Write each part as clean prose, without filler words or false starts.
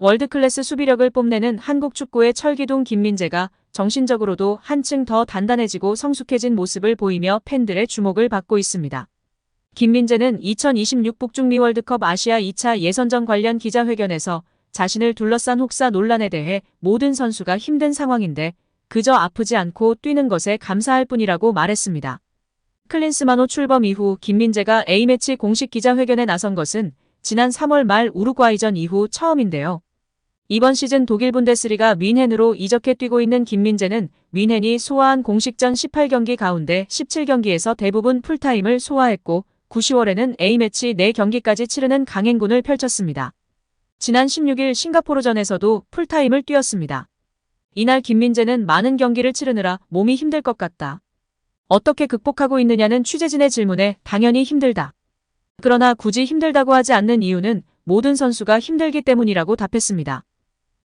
월드클래스 수비력을 뽐내는 한국 축구의 철기둥 김민재가 정신적으로도 한층 더 단단해지고 성숙해진 모습을 보이며 팬들의 주목을 받고 있습니다. 김민재는 2026 북중미 월드컵 아시아 2차 예선전 관련 기자회견에서 자신을 둘러싼 혹사 논란에 대해 모든 선수가 힘든 상황인데 그저 아프지 않고 뛰는 것에 감사할 뿐이라고 말했습니다. 클린스만호 출범 이후 김민재가 A매치 공식 기자회견에 나선 것은 지난 3월 말 우루과이전 이후 처음인데요. 이번 시즌 독일 분데스리가 뮌헨으로 이적해 뛰고 있는 김민재는 뮌헨이 소화한 공식전 18경기 가운데 17경기에서 대부분 풀타임을 소화했고 9, 10월에는 A매치 4경기까지 치르는 강행군을 펼쳤습니다. 지난 16일 싱가포르전에서도 풀타임을 뛰었습니다. 이날 김민재는 많은 경기를 치르느라 몸이 힘들 것 같다. 어떻게 극복하고 있느냐는 취재진의 질문에 당연히 힘들다. 그러나 굳이 힘들다고 하지 않는 이유는 모든 선수가 힘들기 때문이라고 답했습니다.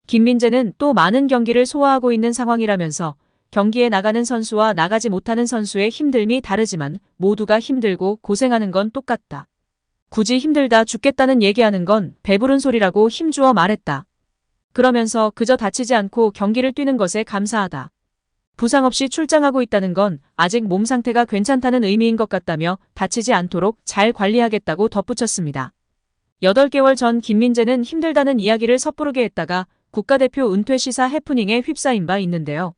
김민재는 또 많은 경기를 소화하고 있는 상황이라면서 경기에 나가는 선수와 나가지 못하는 선수의 힘듦이 다르지만 모두가 힘들고 고생하는 건 똑같다. 굳이 힘들다 죽겠다는 얘기하는 건 배부른 소리라고 힘주어 말했다. 그러면서 그저 다치지 않고 경기를 뛰는 것에 감사하다. 부상 없이 출장하고 있다는 건 아직 몸 상태가 괜찮다는 의미인 것 같다며 다치지 않도록 잘 관리하겠다고 덧붙였습니다. 8개월 전 김민재는 힘들다는 이야기를 섣부르게 했다가 국가대표 은퇴 시사 해프닝에 휩싸인 바 있는데요.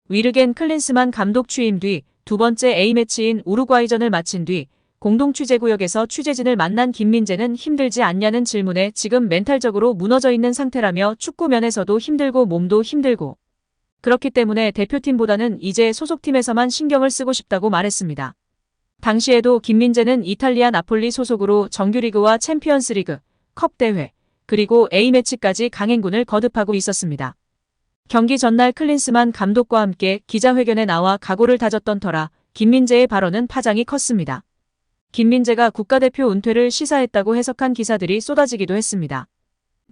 위르겐 클린스만 감독 취임 뒤 두 번째 A매치인 우루과이전을 마친 뒤 공동 취재구역에서 취재진을 만난 김민재는 힘들지 않냐는 질문에 지금 멘탈적으로 무너져 있는 상태라며 축구 면에서도 힘들고 몸도 힘들고 그렇기 때문에 대표팀보다는 이제 소속팀에서만 신경을 쓰고 싶다고 말했습니다. 당시에도 김민재는 이탈리아 나폴리 소속으로 정규리그와 챔피언스리그, 컵대회, 그리고 A매치까지 강행군을 거듭하고 있었습니다. 경기 전날 클린스만 감독과 함께 기자회견에 나와 각오를 다졌던 터라 김민재의 발언은 파장이 컸습니다. 김민재가 국가대표 은퇴를 시사했다고 해석한 기사들이 쏟아지기도 했습니다.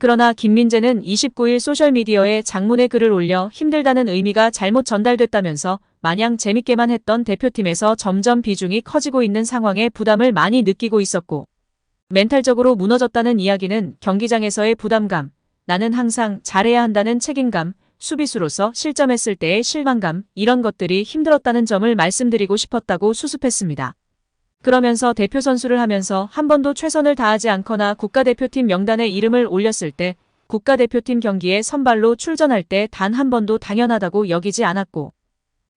그러나 김민재는 29일 소셜미디어에 장문의 글을 올려 힘들다는 의미가 잘못 전달됐다면서 마냥 재밌게만 했던 대표팀에서 점점 비중이 커지고 있는 상황에 부담을 많이 느끼고 있었고 멘탈적으로 무너졌다는 이야기는 경기장에서의 부담감, 나는 항상 잘해야 한다는 책임감, 수비수로서 실점했을 때의 실망감 이런 것들이 힘들었다는 점을 말씀드리고 싶었다고 수습했습니다. 그러면서 대표 선수를 하면서 한 번도 최선을 다하지 않거나 국가대표팀 명단에 이름을 올렸을 때 국가대표팀 경기에 선발로 출전할 때 단 한 번도 당연하다고 여기지 않았고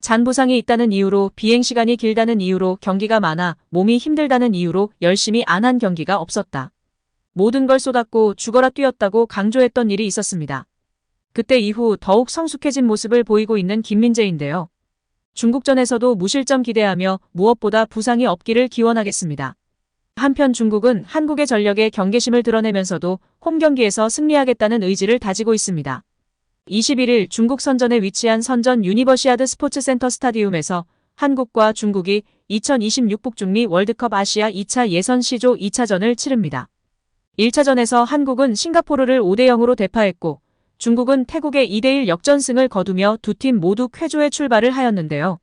잔부상이 있다는 이유로 비행시간이 길다는 이유로 경기가 많아 몸이 힘들다는 이유로 열심히 안 한 경기가 없었다. 모든 걸 쏟았고 죽어라 뛰었다고 강조했던 일이 있었습니다. 그때 이후 더욱 성숙해진 모습을 보이고 있는 김민재인데요. 중국전에서도 무실점 기대하며 무엇보다 부상이 없기를 기원하겠습니다. 한편 중국은 한국의 전력에 경계심을 드러내면서도 홈경기에서 승리하겠다는 의지를 다지고 있습니다. 21일 중국 선전에 위치한 선전 유니버시아드 스포츠센터 스타디움에서 한국과 중국이 2026 북중미 월드컵 아시아 2차 예선 C조 2차전을 치릅니다. 1차전에서 한국은 싱가포르를 5대0으로 대파했고 중국은 태국의 2대1 역전승을 거두며 두 팀 모두 쾌조의 출발을 하였는데요.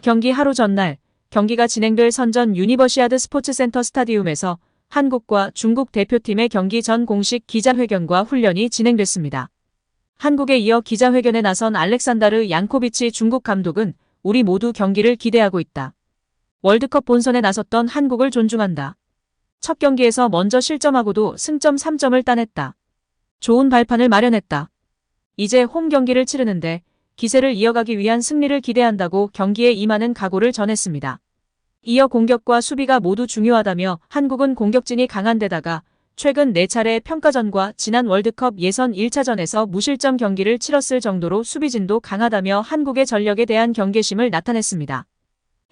경기 하루 전날 경기가 진행될 선전 유니버시아드 스포츠센터 스타디움에서 한국과 중국 대표팀의 경기 전 공식 기자회견과 훈련이 진행됐습니다. 한국에 이어 기자회견에 나선 알렉산다르 양코비치 중국 감독은 우리 모두 경기를 기대하고 있다. 월드컵 본선에 나섰던 한국을 존중한다. 첫 경기에서 먼저 실점하고도 승점 3점을 따냈다. 좋은 발판을 마련했다. 이제 홈 경기를 치르는데 기세를 이어가기 위한 승리를 기대한다고 경기에 임하는 각오를 전했습니다. 이어 공격과 수비가 모두 중요하다며 한국은 공격진이 강한 데다가 최근 4차례 평가전과 지난 월드컵 예선 1차전에서 무실점 경기를 치렀을 정도로 수비진도 강하다며 한국의 전력에 대한 경계심을 나타냈습니다.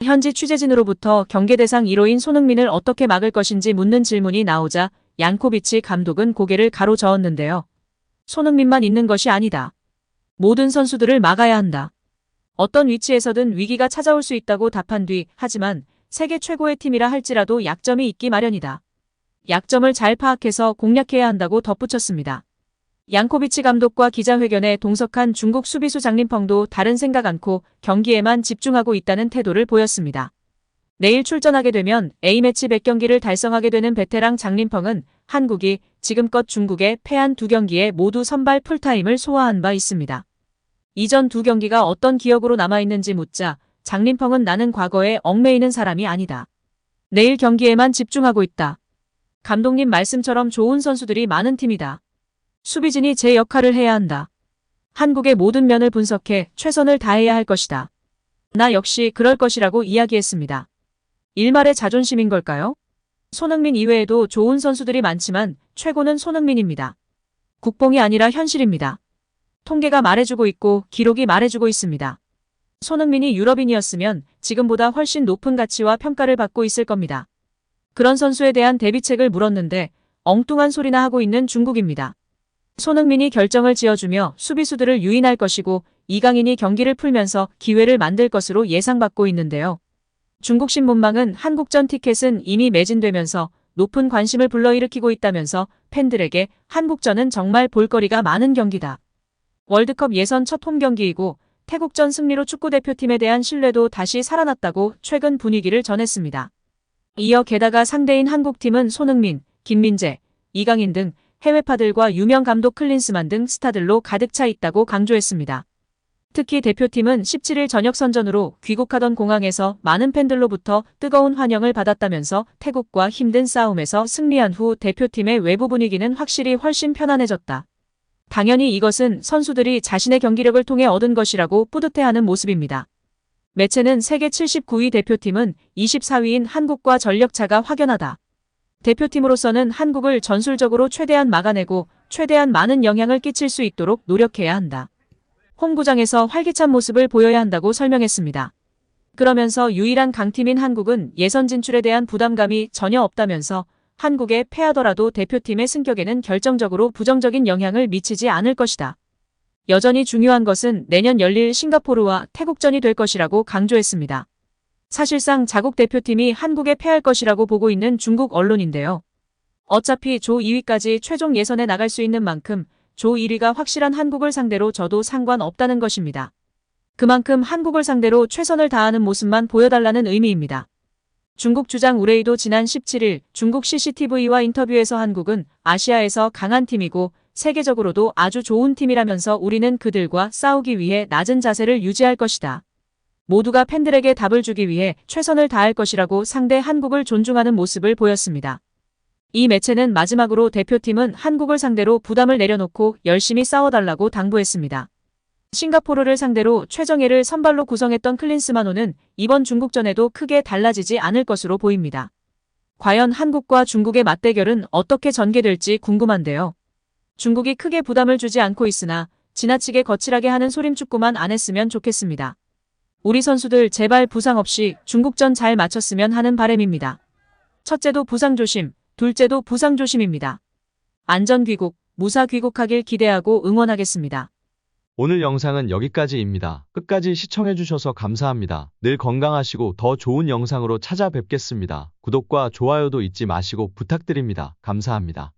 현지 취재진으로부터 경계 대상 1호인 손흥민을 어떻게 막을 것인지 묻는 질문이 나오자 양코비치 감독은 고개를 가로저었는데요. 손흥민만 있는 것이 아니다. 모든 선수들을 막아야 한다. 어떤 위치에서든 위기가 찾아올 수 있다고 답한 뒤 하지만 세계 최고의 팀이라 할지라도 약점이 있기 마련이다. 약점을 잘 파악해서 공략해야 한다고 덧붙였습니다. 양코비치 감독과 기자회견에 동석한 중국 수비수 장린펑도 다른 생각 않고 경기에만 집중하고 있다는 태도를 보였습니다. 내일 출전하게 되면 A매치 100경기를 달성하게 되는 베테랑 장린펑은 한국이 지금껏 중국에 패한 2경기에 모두 선발 풀타임을 소화한 바 있습니다. 이전 2경기가 어떤 기억으로 남아있는지 묻자 장린펑은 나는 과거에 얽매이는 사람이 아니다. 내일 경기에만 집중하고 있다. 감독님 말씀처럼 좋은 선수들이 많은 팀이다. 수비진이 제 역할을 해야 한다. 한국의 모든 면을 분석해 최선을 다해야 할 것이다. 나 역시 그럴 것이라고 이야기했습니다. 일말의 자존심인 걸까요? 손흥민 이외에도 좋은 선수들이 많지만 최고는 손흥민입니다. 국뽕이 아니라 현실입니다. 통계가 말해주고 있고 기록이 말해주고 있습니다. 손흥민이 유럽인이었으면 지금보다 훨씬 높은 가치와 평가를 받고 있을 겁니다. 그런 선수에 대한 대비책을 물었는데 엉뚱한 소리나 하고 있는 중국입니다. 손흥민이 결정을 지어주며 수비수들을 유인할 것이고 이강인이 경기를 풀면서 기회를 만들 것으로 예상받고 있는데요. 중국 신문망은 한국전 티켓은 이미 매진되면서 높은 관심을 불러일으키고 있다면서 팬들에게 한국전은 정말 볼거리가 많은 경기다. 월드컵 예선 첫 홈경기이고 태국전 승리로 축구대표팀에 대한 신뢰도 다시 살아났다고 최근 분위기를 전했습니다. 이어 게다가 상대인 한국팀은 손흥민, 김민재, 이강인 등 해외파들과 유명 감독 클린스만 등 스타들로 가득 차 있다고 강조했습니다. 특히 대표팀은 17일 저녁 선전으로 귀국하던 공항에서 많은 팬들로부터 뜨거운 환영을 받았다면서 태국과 힘든 싸움에서 승리한 후 대표팀의 외부 분위기는 확실히 훨씬 편안해졌다. 당연히 이것은 선수들이 자신의 경기력을 통해 얻은 것이라고 뿌듯해하는 모습입니다. 매체는 세계 79위 대표팀은 24위인 한국과 전력차가 확연하다. 대표팀으로서는 한국을 전술적으로 최대한 막아내고 최대한 많은 영향을 끼칠 수 있도록 노력해야 한다. 홈구장에서 활기찬 모습을 보여야 한다고 설명했습니다. 그러면서 유일한 강팀인 한국은 예선 진출에 대한 부담감이 전혀 없다면서 한국에 패하더라도 대표팀의 승격에는 결정적으로 부정적인 영향을 미치지 않을 것이다. 여전히 중요한 것은 내년 열릴 싱가포르와 태국전이 될 것이라고 강조했습니다. 사실상 자국 대표팀이 한국에 패할 것이라고 보고 있는 중국 언론인데요. 어차피 조 2위까지 최종 예선에 나갈 수 있는 만큼 조 1위가 확실한 한국을 상대로 져도 상관없다는 것입니다. 그만큼 한국을 상대로 최선을 다하는 모습만 보여달라는 의미입니다. 중국 주장 우레이도 지난 17일 중국 CCTV와 인터뷰에서 한국은 아시아에서 강한 팀이고 세계적으로도 아주 좋은 팀이라면서 우리는 그들과 싸우기 위해 낮은 자세를 유지할 것이다. 모두가 팬들에게 답을 주기 위해 최선을 다할 것이라고 상대 한국을 존중하는 모습을 보였습니다. 이 매체는 마지막으로 대표팀은 한국을 상대로 부담을 내려놓고 열심히 싸워달라고 당부했습니다. 싱가포르를 상대로 최정예를 선발로 구성했던 클린스만호는 이번 중국전에도 크게 달라지지 않을 것으로 보입니다. 과연 한국과 중국의 맞대결은 어떻게 전개될지 궁금한데요. 중국이 크게 부담을 주지 않고 있으나 지나치게 거칠하게 하는 소림축구만 안 했으면 좋겠습니다. 우리 선수들 제발 부상 없이 중국전 잘 마쳤으면 하는 바람입니다. 첫째도 부상 조심, 둘째도 부상 조심입니다. 안전 귀국, 무사 귀국하길 기대하고 응원하겠습니다. 오늘 영상은 여기까지입니다. 끝까지 시청해주셔서 감사합니다. 늘 건강하시고 더 좋은 영상으로 찾아뵙겠습니다. 구독과 좋아요도 잊지 마시고 부탁드립니다. 감사합니다.